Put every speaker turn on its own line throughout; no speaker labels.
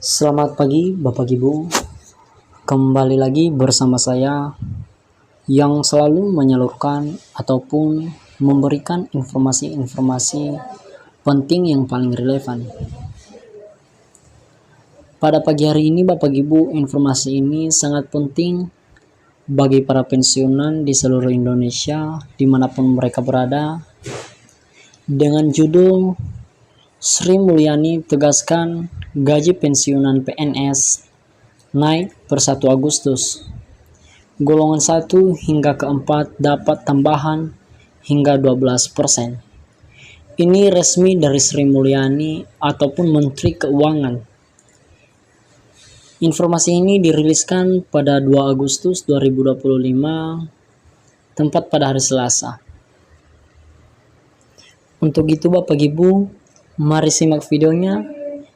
Selamat pagi Bapak Ibu, kembali lagi bersama saya yang selalu menyalurkan ataupun memberikan informasi-informasi penting yang paling relevan. Pada pagi hari ini Bapak Ibu, informasi ini sangat penting bagi para pensiunan di seluruh Indonesia dimanapun mereka berada, dengan judul Sri Mulyani tegaskan gaji pensiunan PNS naik per 1 Agustus. Golongan 1 hingga ke-4 dapat tambahan hingga 12%. Ini resmi dari Sri Mulyani ataupun Menteri Keuangan. Informasi ini diriliskan pada 2 Agustus 2025, tepat pada hari Selasa. Untuk itu Bapak Ibu, mari simak videonya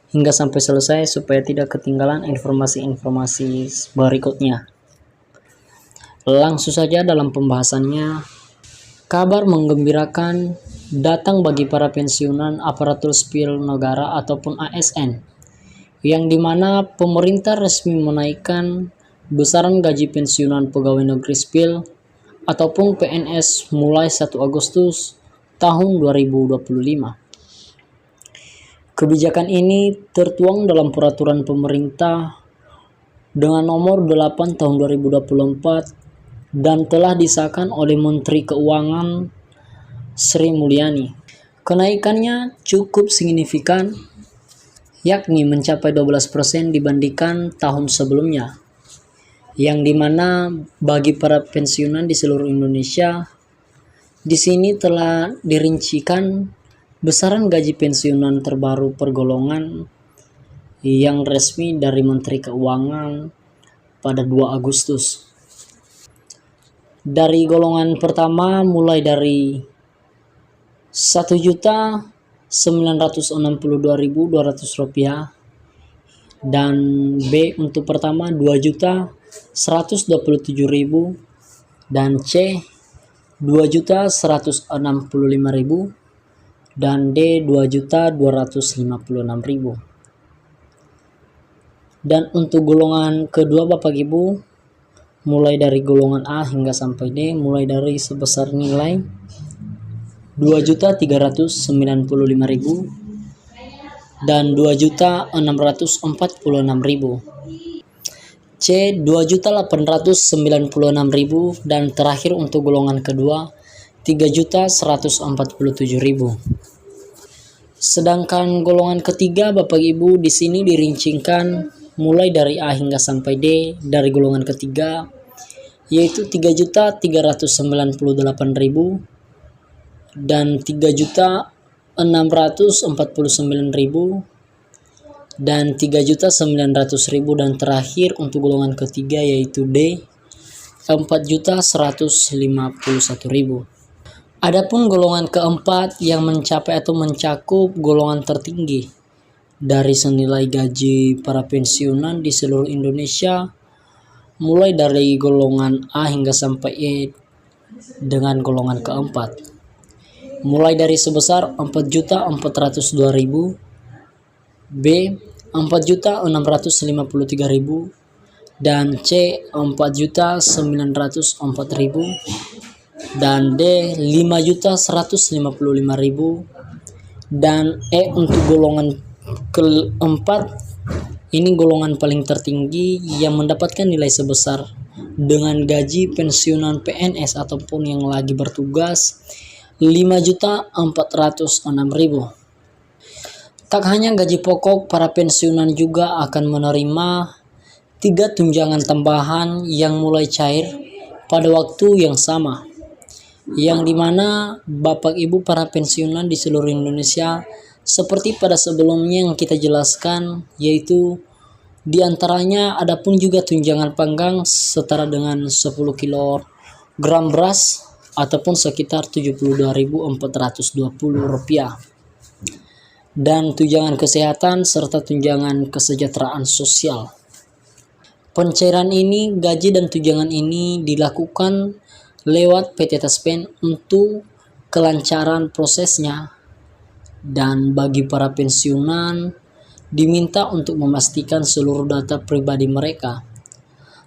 hingga sampai selesai supaya tidak ketinggalan informasi-informasi berikutnya. Langsung saja dalam pembahasannya. Kabar menggembirakan datang bagi para pensiunan aparatur sipil negara ataupun ASN, yang dimana pemerintah resmi menaikkan besaran gaji pensiunan pegawai negeri sipil ataupun PNS mulai 1 Agustus tahun 2025. Kebijakan ini tertuang dalam peraturan pemerintah dengan nomor 8 tahun 2024 dan telah disahkan oleh Menteri Keuangan Sri Mulyani. Kenaikannya cukup signifikan, yakni mencapai 12% dibandingkan tahun sebelumnya, yang dimana bagi para pensiunan di seluruh Indonesia, di sini telah dirincikan besaran gaji pensiunan terbaru per golongan yang resmi dari Menteri Keuangan pada 2 Agustus. Dari golongan pertama mulai dari Rp1.962.200 dan B untuk pertama Rp2.127.000 dan C Rp2.165.000 dan D Rp2.256.000. Dan untuk golongan kedua Bapak Ibu, mulai dari golongan A hingga sampai D, mulai dari sebesar nilai Rp2.395.000 dan Rp2.646.000, C Rp2.896.000 dan terakhir untuk golongan kedua Rp3.147.000. Sedangkan golongan ketiga Bapak Ibu di sini dirincikan mulai dari A hingga sampai D dari golongan ketiga, yaitu Rp3.398.000 dan Rp3.649.000 dan Rp3.900.000 dan terakhir untuk golongan ketiga yaitu D Rp4.151.000. Adapun golongan keempat yang mencapai atau mencakup golongan tertinggi dari senilai gaji para pensiunan di seluruh Indonesia, mulai dari golongan A hingga sampai E dengan golongan keempat, mulai dari sebesar Rp4.402.000, B Rp4.653.000 dan C Rp4.904.000 dan D Rp5.155.000 dan E untuk golongan keempat, ini golongan paling tertinggi yang mendapatkan nilai sebesar dengan gaji pensiunan PNS ataupun yang lagi bertugas Rp5.406.000. Tak hanya gaji pokok, para pensiunan juga akan menerima 3 tunjangan tambahan yang mulai cair pada waktu yang sama, yang dimana Bapak Ibu para pensiunan di seluruh Indonesia seperti pada sebelumnya yang kita jelaskan, yaitu diantaranya adapun juga tunjangan panggang setara dengan 10 kg beras ataupun sekitar Rp72.420 dan tunjangan kesehatan serta tunjangan kesejahteraan sosial. Pencairan ini, gaji dan tunjangan ini dilakukan lewat PT Taspen untuk kelancaran prosesnya, dan bagi para pensiunan diminta untuk memastikan seluruh data pribadi mereka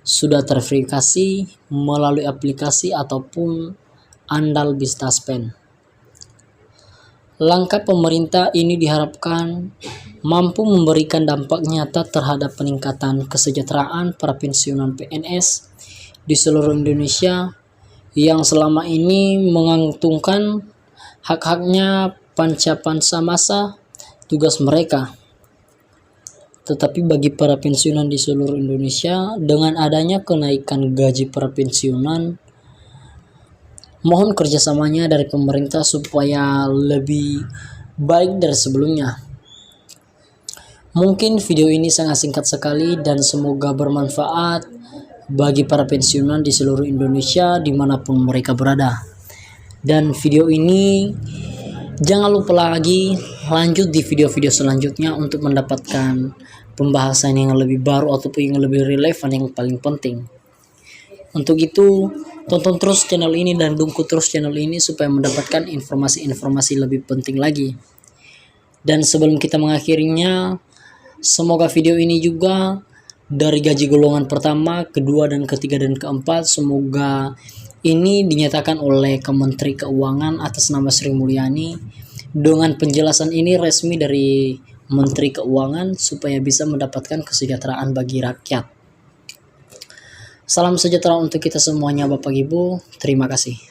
sudah terverifikasi melalui aplikasi ataupun andal BizTaskPen. Langkah pemerintah ini diharapkan mampu memberikan dampak nyata terhadap peningkatan kesejahteraan para pensiunan PNS di seluruh Indonesia yang selama ini menggantungkan hak-haknya pasca masa tugas mereka. Tetapi bagi para pensiunan di seluruh Indonesia, dengan adanya kenaikan gaji para pensiunan, mohon kerjasamanya dari pemerintah supaya lebih baik dari sebelumnya. Mungkin video ini sangat singkat sekali dan semoga bermanfaat bagi para pensiunan di seluruh Indonesia dimanapun mereka berada. Dan video ini jangan lupa lagi lanjut di video-video selanjutnya untuk mendapatkan pembahasan yang lebih baru ataupun yang lebih relevan yang paling penting. Untuk itu, tonton terus channel ini dan dukung terus channel ini supaya mendapatkan informasi-informasi lebih penting lagi. Dan sebelum kita mengakhirinya, semoga video ini juga dari gaji golongan pertama, kedua, dan ketiga, dan keempat, semoga ini dinyatakan oleh Kementeri Keuangan atas nama Sri Mulyani. Dengan penjelasan ini resmi dari Menteri Keuangan supaya bisa mendapatkan kesejahteraan bagi rakyat. Salam sejahtera untuk kita semuanya Bapak Ibu. Terima kasih.